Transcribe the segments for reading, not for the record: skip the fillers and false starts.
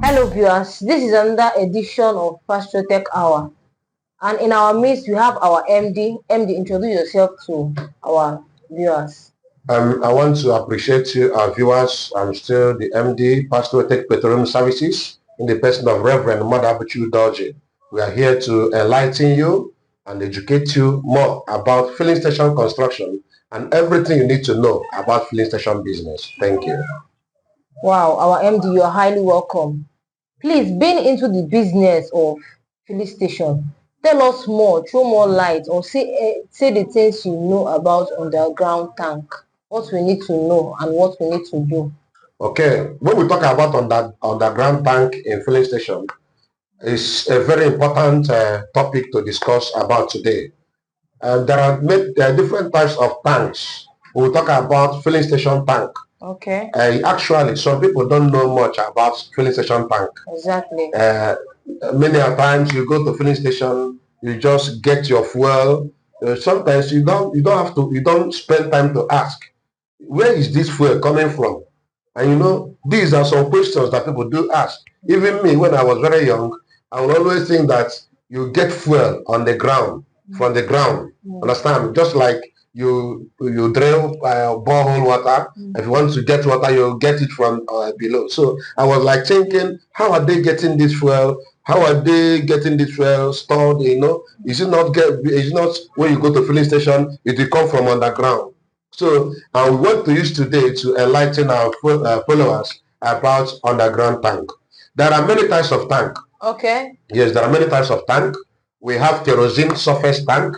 Hello viewers, this is another edition of Paztrotech Hour, and in our midst we have our MD. MD, introduce yourself to our viewers. I want to appreciate you, our viewers. I'm still the MD, Paztrotech Petroleum Services, in the person of Reverend Mother Abuchu Doji. We are here to enlighten you and educate you more about filling station construction and everything you need to know about filling station business. Thank you. Wow, our MD, you are highly welcome. Please, being into the business of filling station, tell us more, throw more light, or say the things you know about underground tank, what we need to know and what we need to do. Okay, when we talk about underground tank in filling station, it's a very important topic to discuss about today. There are different types of tanks. We'll talk about filling station tank. Okay. Actually, some people don't know much about filling station tank. Exactly. Many a times you go to filling station, you just get your fuel. Sometimes you don't spend time to ask, where is this fuel coming from? And you know, these are some questions that people do ask. Even me, when I was very young, I would always think that you get fuel on the ground, from the ground. Understand? Just like you drill borehole water. If you want to get water, you get it from below. So I was like thinking, how are they getting this fuel? How are they getting this fuel stored? You know, is it not when you go to filling station, it will come from underground. So we want to use today to enlighten our followers about underground tank. There are many types of tank. Okay. Yes, there are many types of tank. We have kerosene surface tank,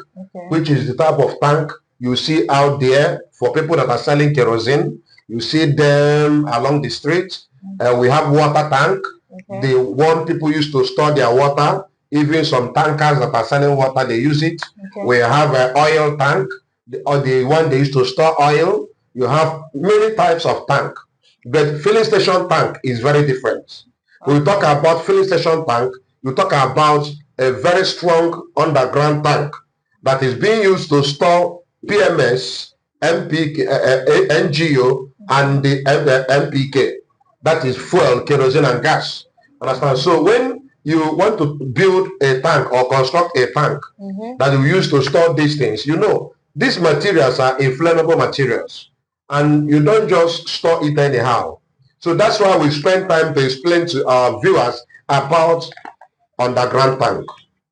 which is the type of tank you see out there for people that are selling kerosene. You see them along the street. We have water tank. The one people use to store their water. Even some tankers that are selling water, they use it. We have an oil tank, or the one they use to store oil. You have many types of tank. But filling station tank is very different. When we talk about filling station tank, you talk about a very strong underground tank that is being used to store PMS, MPK, NGO, and the MPK. That is fuel, kerosene, and gas. Understand? So when you want to build a tank or construct a tank that you use to store these things, you know, these materials are inflammable materials. And you don't just store it anyhow. So that's why we spend time to explain to our viewers about underground tank.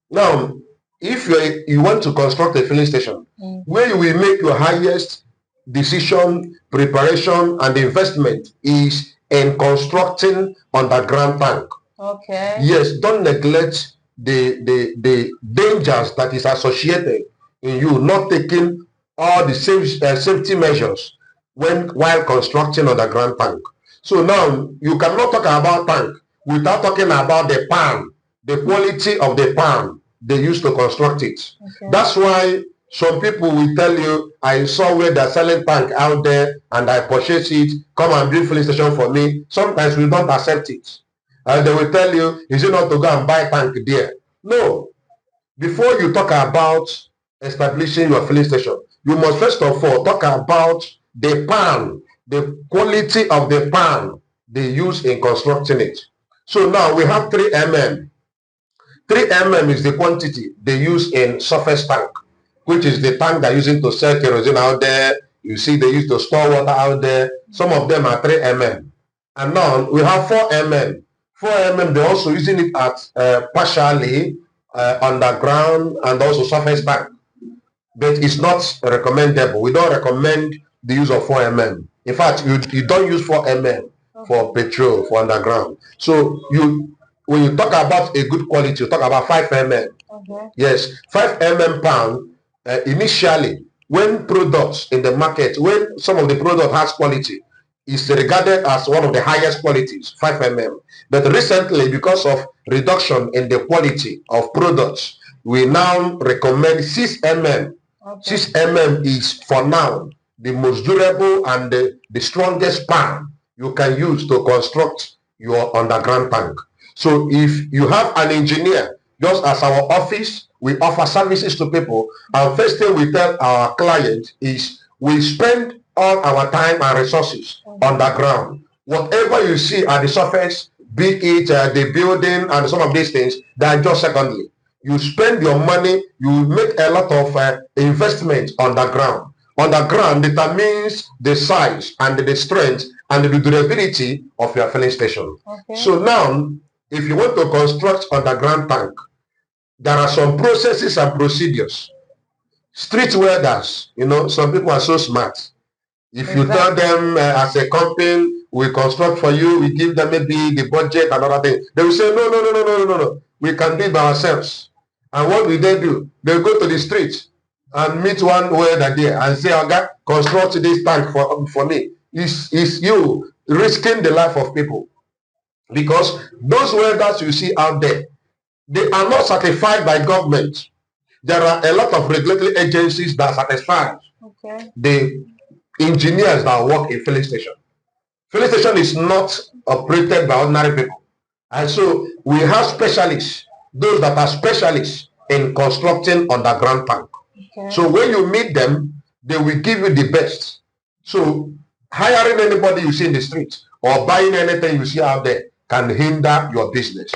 Now, if you want to construct a filling station, where you will make your highest decision, preparation, and investment is in constructing underground tank. Okay. Yes, don't neglect the dangers that is associated in you not taking all the safety measures while constructing underground tank. So now you cannot talk about tank without talking about the pan, the quality of the pan they used to construct it. Okay. That's why some people will tell you, I saw where they're selling tank out there and I purchased it, come and build filling station for me. Sometimes we don't accept it. And they will tell you, is it not to go and buy tank there? No. Before you talk about establishing your filling station, you must first of all talk about the pan, the quality of the pan they use in constructing it. So now we have 3 mm. 3 mm is the quantity they use in surface tank, which is the tank they're using to sell kerosene out there. You see they use to store water out there. Some of them are 3 mm. And now we have 4 mm. 4 mm, they're also using it at partially underground and also surface tank. But it's not recommendable. We don't recommend the use of 4 mm. In fact, you don't use 4 mm for petrol, for underground. So when you talk about a good quality, you talk about 5 mm. Okay. Yes, 5 mm pound. Initially, when products in the market, when some of the product has quality, is regarded as one of the highest qualities, 5 mm. But recently, because of reduction in the quality of products, we now recommend 6 mm. Okay. 6 mm is, for now, the most durable and the strongest pan you can use to construct your underground tank. So if you have an engineer, just as our office, we offer services to people, and first thing we tell our clients is we spend all our time and resources underground. Whatever you see at the surface, be it the building and some of these things, they are just secondary. You spend your money, you make a lot of investment on the ground. On the ground determines the size and the strength and the durability of your filling station. Okay. So now, if you want to construct underground tank, there are some processes and procedures. Street welders, some people are so smart. If you tell them as a company, we construct for you, we give them maybe the budget and other things, they will say, no, no, no, no, no, no, no. We can do it by ourselves. And what will they do? They'll go to the street and meet one welder there and say, okay, construct this tank for me. It's you risking the life of people. Because those welders you see out there, they are not certified by government. There are a lot of regulatory agencies that satisfy the engineers that work in filling station. Filling station is not operated by ordinary people. And so we have specialists, those that are specialists in constructing underground tank. So when you meet them, they will give you the best. So hiring anybody you see in the street or buying anything you see out there can hinder your business.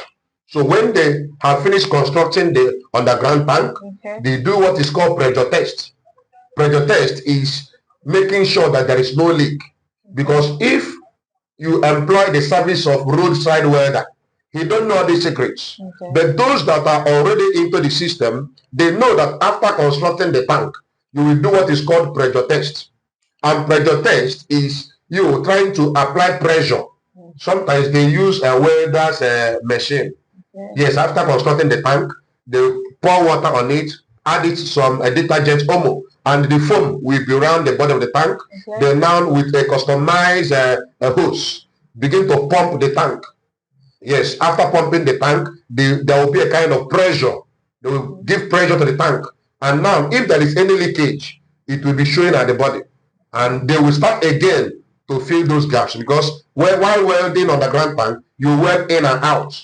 So when they have finished constructing the underground tank, they do what is called pressure test. Pressure test is making sure that there is no leak. Because if you employ the service of roadside welder, he don't know the secrets. But those that are already into the system, they know that after constructing the tank, you will do what is called pressure test. And pressure test is you trying to apply pressure. Sometimes they use a welder's machine. Yes, after constructing the tank, they pour water on it, add it some detergent Omo, and the foam will be around the bottom of the tank. They now with a customized hose begin to pump the tank. Yes, after pumping the tank, there will be a kind of pressure. They will give pressure to the tank. And now, if there is any leakage, it will be showing at the body. And they will start again to fill those gaps. Because while welding on the ground tank, you weld in and out.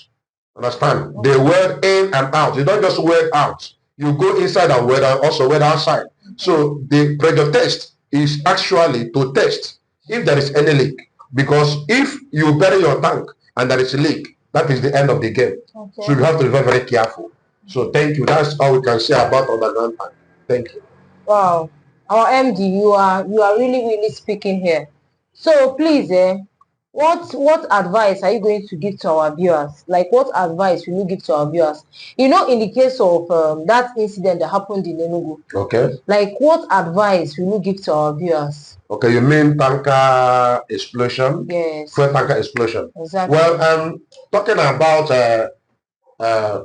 Understand? They weld in and out. You don't just weld out. You go inside and weld and also weld outside. So the pressure test is actually to test if there is any leak. Because if you bury your tank and there is a leak, that is the end of the game. So you have to be very, very careful. So thank you. That's all we can say about underground tank. Thank you. Wow. Our MD, you are really, really speaking here. So please, what advice are you going to give to our viewers? Like, what advice will you give to our viewers? In the case of that incident that happened in Enugu. Okay. Like, what advice will you give to our viewers? Okay, you mean tanker explosion? Yes. Fuel tanker explosion. Exactly. Well, talking about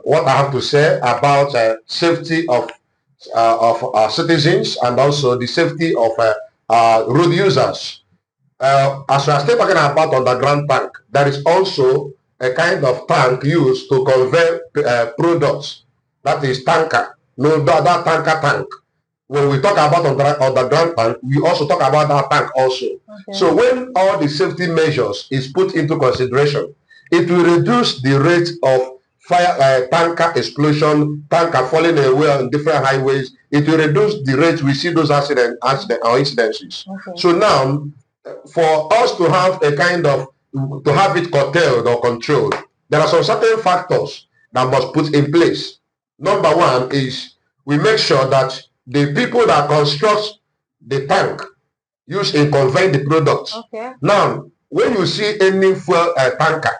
what I have to say about safety of our citizens and also the safety of road users. As we are still talking about underground tank, there is also a kind of tank used to convey products. That is tanker. No, that tanker tank. When we talk about underground tank, we also talk about that tank also. So when all the safety measures is put into consideration, it will reduce the rate of fire, tanker explosion, tanker falling away on different highways. It will reduce the rate we see those accident or incidences. So now, for us to have a kind of, to have it curtailed or controlled, there are some certain factors that must put in place. Number one is we make sure that the people that construct the tank used in conveying the products. Now, when you see any fuel tanker,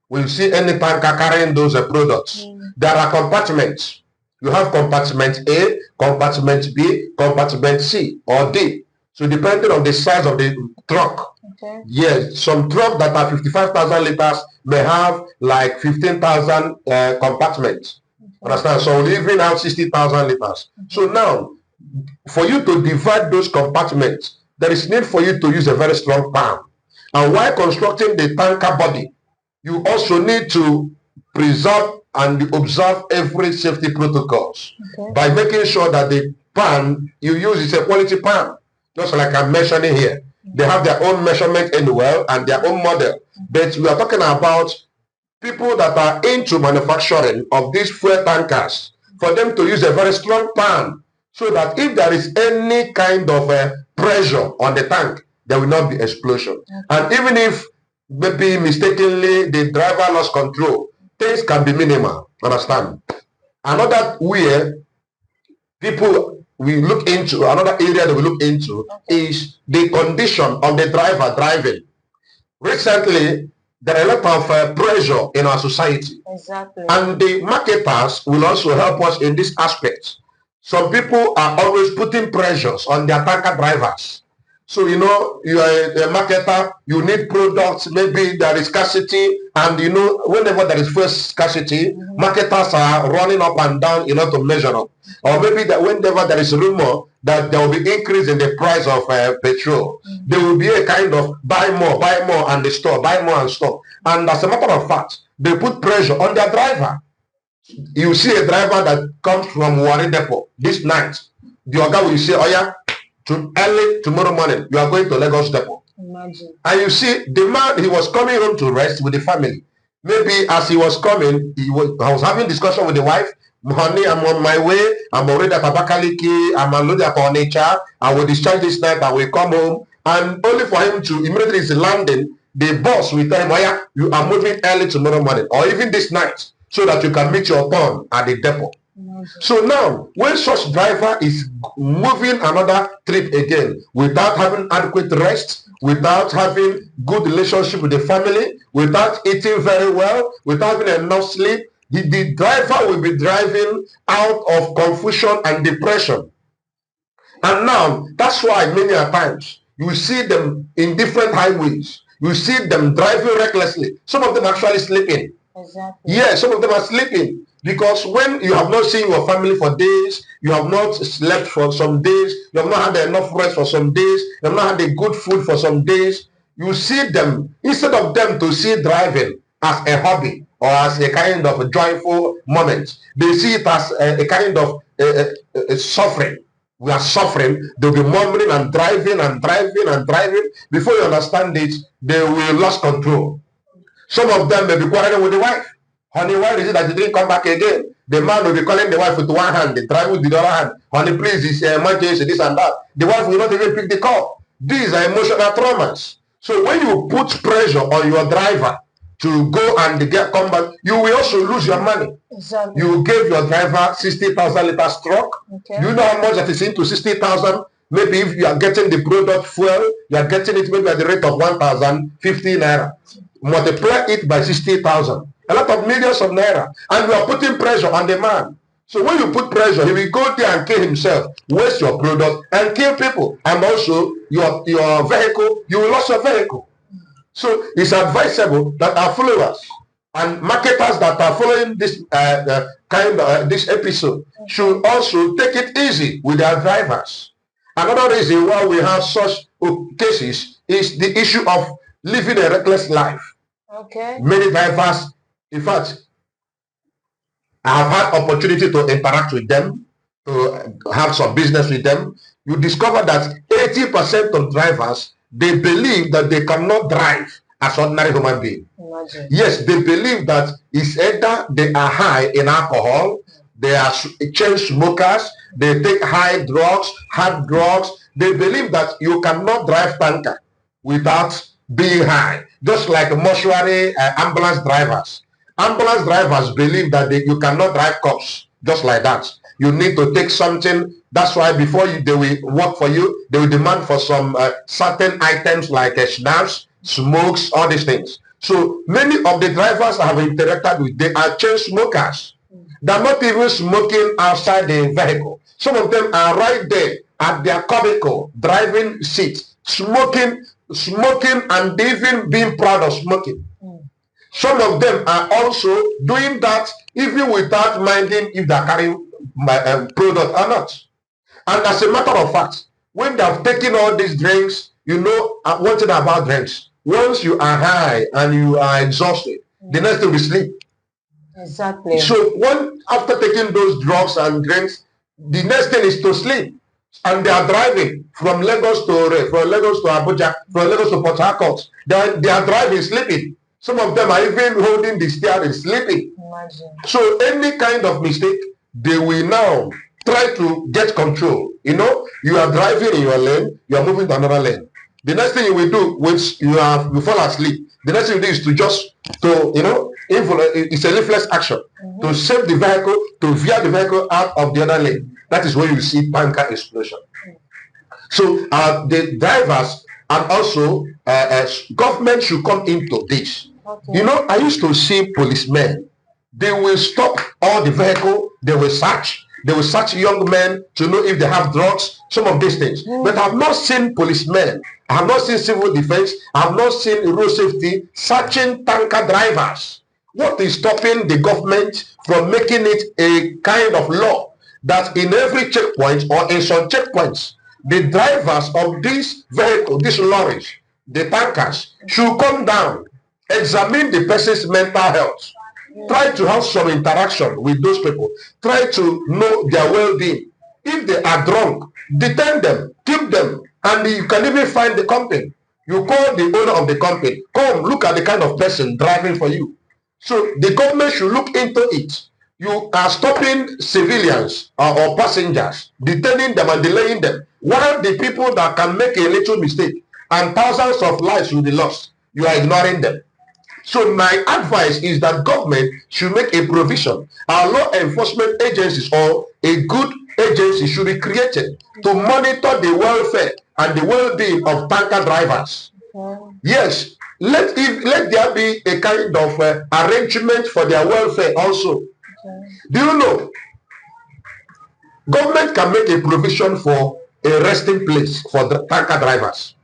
when you see any tanker carrying those products, there are compartments. You have compartment A, compartment B, compartment C or D. So depending on the size of the truck, yes, some trucks that are 55,000 liters may have like 15,000 compartments. Understand? So we even have 60,000 liters. So now, for you to divide those compartments, there is need for you to use a very strong pan. And while constructing the tanker body, you also need to preserve and observe every safety protocols by making sure that the pan you use is a quality pan. Just like I'm mentioning here, they have their own measurement anywhere and their own model. But we are talking about people that are into manufacturing of these fuel tankers, for them to use a very strong pan, so that if there is any kind of pressure on the tank, there will not be explosion. And even if maybe mistakenly the driver lost control. Things can be minimal. Understand? Another way people we look into, another area that we look into is the condition of the driver driving. Recently, there are a lot of pressure in our society. Exactly. And the marketers will also help us in this aspect. Some people are always putting pressures on their tanker drivers. So, you know, you are a marketer, you need products, maybe there is scarcity, and you know, whenever there is first scarcity, marketers are running up and down in order to measure up. Or maybe that whenever there is rumor that there will be increase in the price of petrol, there will be a kind of buy more, and the store, buy more and store. And as a matter of fact, they put pressure on their driver. You see a driver that comes from Warri Depot this night, the Oga will say, oh yeah, early tomorrow morning, you are going to Lagos Depot. Imagine. And you see, the man, he was coming home to rest with the family. Maybe as he was coming, I was having discussion with the wife. Honey, I'm on my way. I'm already at Abakaliki. I'm already at Onitsha. I will discharge this night. I will come home. And only for him to immediately is landing, the boss will tell him, oh yeah, you are moving early tomorrow morning or even this night so that you can meet your turn at the depot. So now, when such driver is moving another trip again without having adequate rest, without having good relationship with the family, without eating very well, without having enough sleep, the driver will be driving out of confusion and depression. And now, that's why many a times you see them in different highways. You see them driving recklessly. Some of them actually sleeping. Exactly. Yeah, some of them are sleeping. Because when you have not seen your family for days, you have not slept for some days, you have not had enough rest for some days, you have not had a good food for some days, you see them, instead of them to see driving as a hobby or as a kind of a joyful moment, they see it as a kind of suffering. We are suffering. They'll be murmuring and driving and driving and driving. Before you understand it, they will lose control. Some of them may be quarreling with the wife. Honey, why is it that you didn't come back again? The man will be calling the wife with one hand, the driver with the other hand. Honey, please, it's emergency, this and that. The wife will not even pick the call. These are emotional traumas. So when you put pressure on your driver to go and come back, you will also lose your money. Exactly. You gave your driver 60,000 liters truck. Okay. You know how much that is into 60,000? Maybe if you are getting the product fuel, you are getting it maybe at the rate of 1,050 naira. Multiply it by 60,000. A lot of millions of naira. And you are putting pressure on the man. So when you put pressure, he will go there and kill himself, waste your product, and kill people. And also your vehicle, you will lose your vehicle. So it's advisable that our followers and marketers that are following this this episode should also take it easy with their drivers. Another reason why we have such cases is the issue of living a reckless life. Okay. Many drivers, in fact, I have had opportunity to interact with them, to have some business with them. You discover that 80% of drivers, they believe that they cannot drive as ordinary human beings. Yes, they believe that it's either they are high in alcohol, they are chain smokers, they take hard drugs. They believe that you cannot drive tanker without being high. Just like mortuary ambulance drivers. Ambulance drivers believe that you cannot drive cops just like that. You need to take something. That's why before they will work for you, they will demand for some certain items like schnapps, smokes, all these things. So many of the drivers I have interacted with, they are chain smokers. They're not even smoking outside the vehicle. Some of them are right there at their cubicle, driving seat, smoking, and even being proud of smoking. Some of them are also doing that even without minding if they're carrying product or not. And as a matter of fact, when they have taken all these drinks, you know one thing about drinks. Once you are high and you are exhausted, the next thing will sleep. Exactly. So after taking those drugs and drinks, the next thing is to sleep. And they are driving from Lagos to Abuja, from Lagos to Port Harcourt. They are driving, sleeping. Some of them are even holding the steering, sleeping. Imagine. So any kind of mistake, they will now try to get control. You know, you are driving in your lane, you are moving to another lane. The next thing you will do once you fall asleep, the next thing you do is to just it's a reflex action to save the vehicle, to veer the vehicle out of the other lane. That is when you see tanker explosion. So the drivers and also government should come into this. Okay. I used to see policemen. They will stop all the vehicle. They will search young men to know if they have drugs, some of these things. But I have not seen policemen, I have not seen civil defense, I have not seen road safety searching tanker drivers. What is stopping the government from making it a kind of law that in every checkpoint or in some checkpoints, the drivers of these vehicles, these lorries, the tankers, should come down, examine the person's mental health, try to have some interaction with those people, try to know their well-being. If they are drunk, detain them, keep them, and you can even find the company. You call the owner of the company, come look at the kind of person driving for you. So the government should look into it. You are stopping civilians or passengers, detaining them and delaying them, while the people that can make a little mistake and thousands of lives will be lost, you are ignoring them. So my advice is that government should make a provision. Our law enforcement agencies or a good agency should be created to monitor the welfare and the well-being of tanker drivers. Yes, let there be a kind of arrangement for their welfare also. Do you know, government can make a provision for a resting place for the tanker drivers.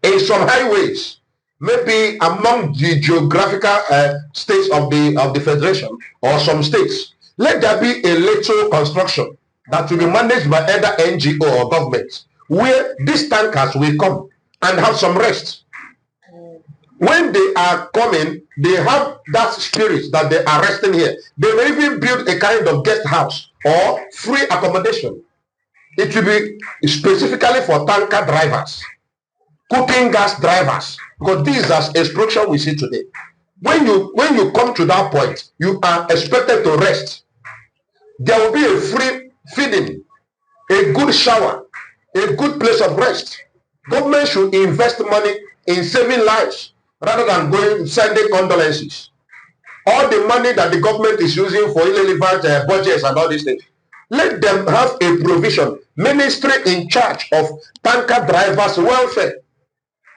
In some highways, maybe among the geographical states of the federation or some states, let there be a little construction that will be managed by either NGO or government, where these tankers will come and have some rest. When they are coming, they have that spirit that they are resting here. They may even build a kind of guest house or free accommodation. It will be specifically for tanker drivers, cooking gas drivers, because this is an explosion we see today. When you come to that point, you are expected to rest. There will be a free feeding, a good shower, a good place of rest. Government should invest money in saving lives rather than sending condolences. All the money that the government is using for irrelevant budgets and all these things, let them have a provision, ministry in charge of tanker drivers' welfare,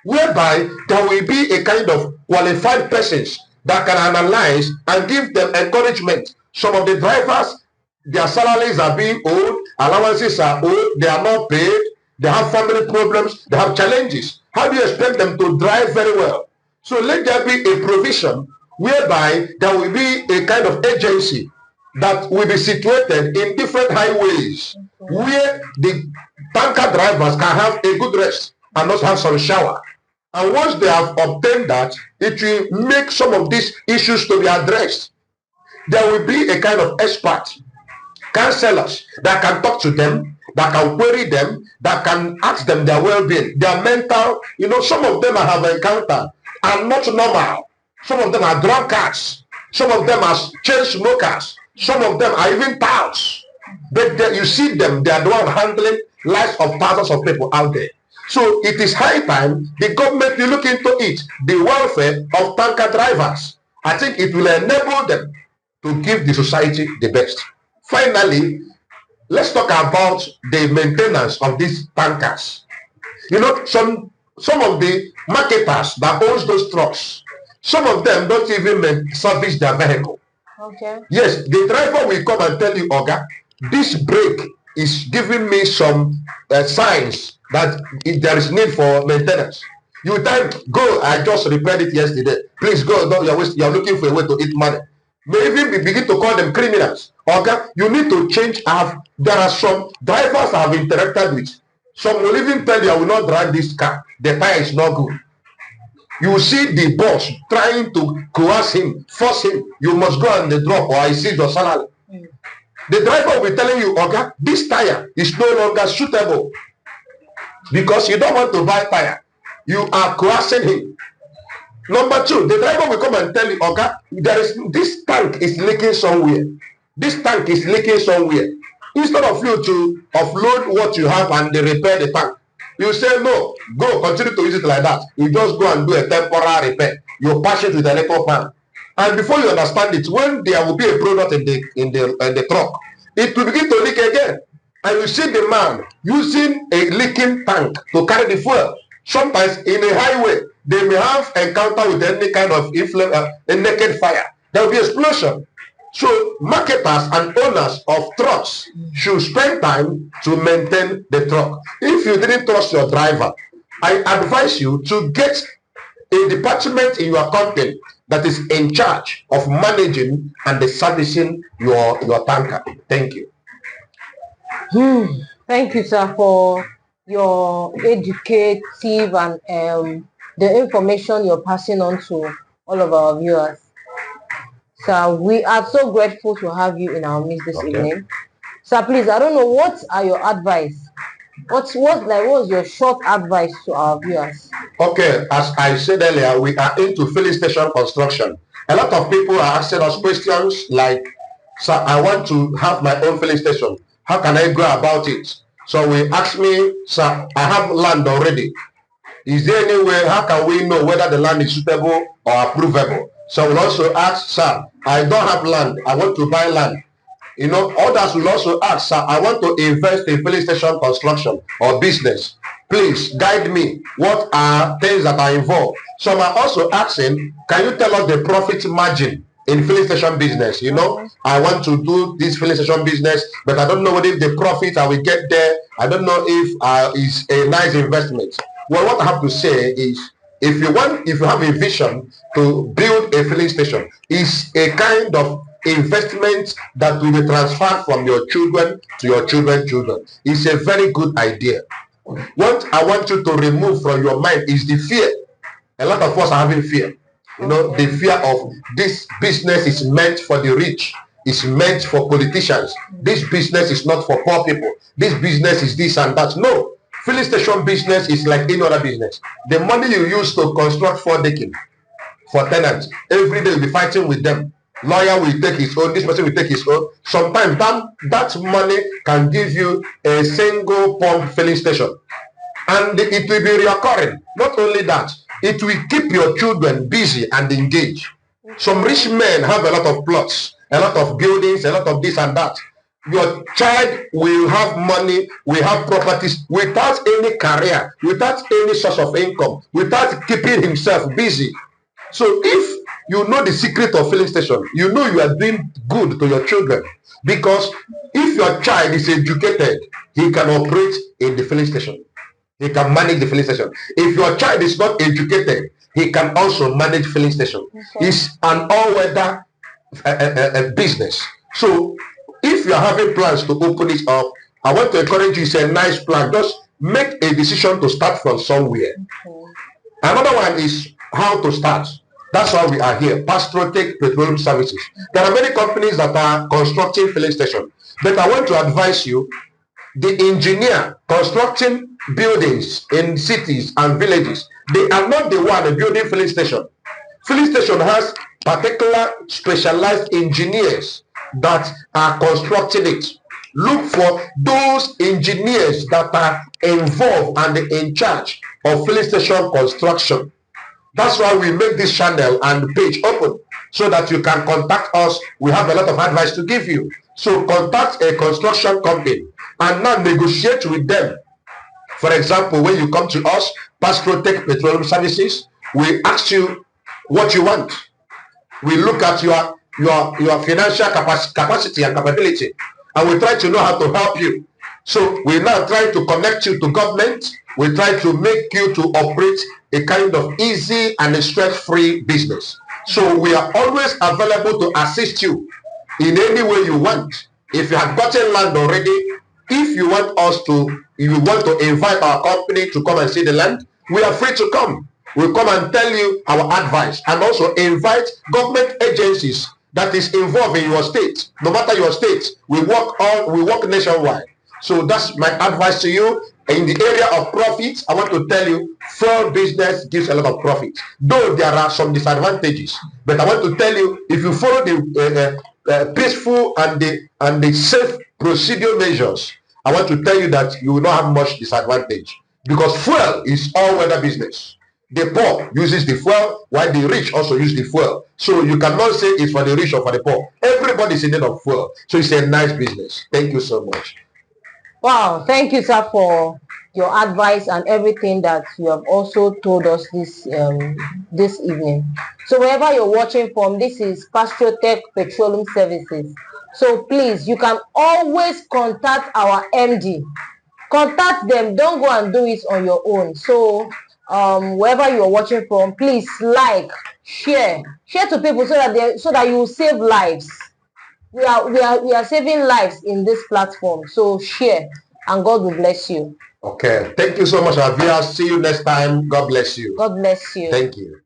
whereby there will be a kind of qualified persons that can analyze and give them encouragement. Some of the drivers, their salaries are being owed, allowances are owed, they are not paid, they have family problems, they have challenges. How do you expect them to drive very well? So let there be a provision whereby there will be a kind of agency that will be situated in different highways where the tanker drivers can have a good rest and also have some shower. And once they have obtained that, it will make some of these issues to be addressed. There will be a kind of expert, counselors that can talk to them, that can query them, that can ask them their well-being, their mental, some of them I have encountered are not normal. Some of them are drunkards. Some of them are chain smokers. Some of them are even touts. But you see them, they are the one handling lives of thousands of people out there. So it is high time the government will look into it, the welfare of tanker drivers. I think it will enable them to give the society the best. Finally, let's talk about the maintenance of these tankers. Some of the marketers that owns those trucks, some of them don't even service their vehicle. Okay. Yes, the driver will come and tell you, Oga, this brake is giving me some signs that there is need for maintenance. You tell him, go, I just repaired it yesterday. Please go, no, you're looking for a way to eat money. May even begin to call them criminals. Okay, you need to change. There are some drivers I have interacted with. Some will even tell you, I will not drive this car. The tire is not good. You see the boss trying to coerce him, force him. You must go and drop or I see your salary. The driver will be telling you, okay, this tire is no longer suitable because you don't want to buy tire. You are coercing him. Number two, the driver will come and tell you, okay, this tank is leaking somewhere. This tank is leaking somewhere. Instead of you to offload what you have and they repair the tank, You say no, go continue to use it like that. You just go and do a temporary repair. You patch it with a little pan. And before you understand it, when there will be a product in the truck, it will begin to leak again. And you see the man using a leaking tank to carry the fuel. Sometimes in a highway, they may have encounter with any kind of a naked fire. There will be explosion. So marketers and owners of trucks should spend time to maintain the truck. If you didn't trust your driver, I advise you to get a department in your company that is in charge of managing and servicing your tanker. Thank you. Thank you, sir, for your educative and the information you're passing on to all of our viewers. Sir, we are so grateful to have you in our midst this evening. Sir, please, I don't know, what are your advice? What was your short advice to our viewers? Okay, as I said earlier, we are into filling station construction. A lot of people are asking us questions like, sir, I want to have my own filling station. How can I go about it? So we ask me, sir, I have land already. Is there any way, how can we know whether the land is suitable or approvable? So we'll also ask, sir, I don't have land. I want to buy land. Others will also ask, sir, I want to invest in filling station construction or business. Please guide me. What are things that are involved? Some are also asking, can you tell us the profit margin in filling station business? I want to do this filling station business, but I don't know whether the profit I will get there. I don't know if it's a nice investment. Well, what I have to say is, if you have a vision to build a filling station, it's a kind of investment that will be transferred from your children to your children's children. It's a very good idea. What I want you to remove from your mind is the fear. A lot of us are having fear. The fear of this business is meant for the rich. It's meant for politicians. This business is not for poor people. This business is this and that. No. Filling station business is like any other business. The money you use to construct for decking for tenants, every day you'll be fighting with them. Lawyer will take his own, this person will take his own. Sometimes that money can give you a single pump filling station. And it will be recurring. Not only that, it will keep your children busy and engaged. Some rich men have a lot of plots, a lot of buildings, a lot of this and that. Your child will have money, will have properties without any career, without any source of income, without keeping himself busy. So if you know the secret of filling station, you know you are doing good to your children. Because if your child is educated, he can operate in the filling station. He can manage the filling station. If your child is not educated, he can also manage filling station. Okay. It's an all-weather business. So if you are having plans to open it up, I want to encourage you. It's a nice plan. Just make a decision to start from somewhere. Okay. Another one is how to start. That's why we are here. Paztrotech Petroleum Services. There are many companies that are constructing filling stations, but I want to advise you, the engineer constructing buildings in cities and villages, they are not the one building filling station. Filling station has particular specialized engineers that are constructing it. Look for those engineers that are involved and in charge of filling station construction. That's why we make this channel and page open, so that you can contact us. We have a lot of advice to give you. So contact a construction company and now negotiate with them. For example, when you come to us, Paztrotech Petroleum Services, we ask you what you want. We look at your financial capacity and capability, and we try to know how to help you. So we now try to connect you to government. We try to make you to operate a kind of easy and stress-free business. So we are always available to assist you in any way you want. If you have gotten land already, if you want to invite our company to come and see the land, we are free to come. We'll come and tell you our advice, and also invite government agencies that is involved in your state. No matter your state, we work nationwide. So that's my advice to you. In the area of profits, I want to tell you, fraud business gives a lot of profit. Though there are some disadvantages, but I want to tell you, if you follow the peaceful and the safe procedure measures, I want to tell you that you will not have much disadvantage. because fuel is all-weather business. The poor uses the fuel, while the rich also use the fuel. So you cannot say it's for the rich or for the poor. Everybody's in need of fuel. So it's a nice business. Thank you so much. Wow, thank you, sir, for your advice and everything that you have also told us this evening. So wherever you're watching from, this is Paztrotech Petroleum Services. So please, you can always contact our MD. Contact them. Don't go and do it on your own. So wherever you're watching from, please like, share to people so that you will save lives. We are saving lives in this platform. So share, and God will bless you. Okay. Thank you so much, Avia. See you next time. God bless you. God bless you. Thank you.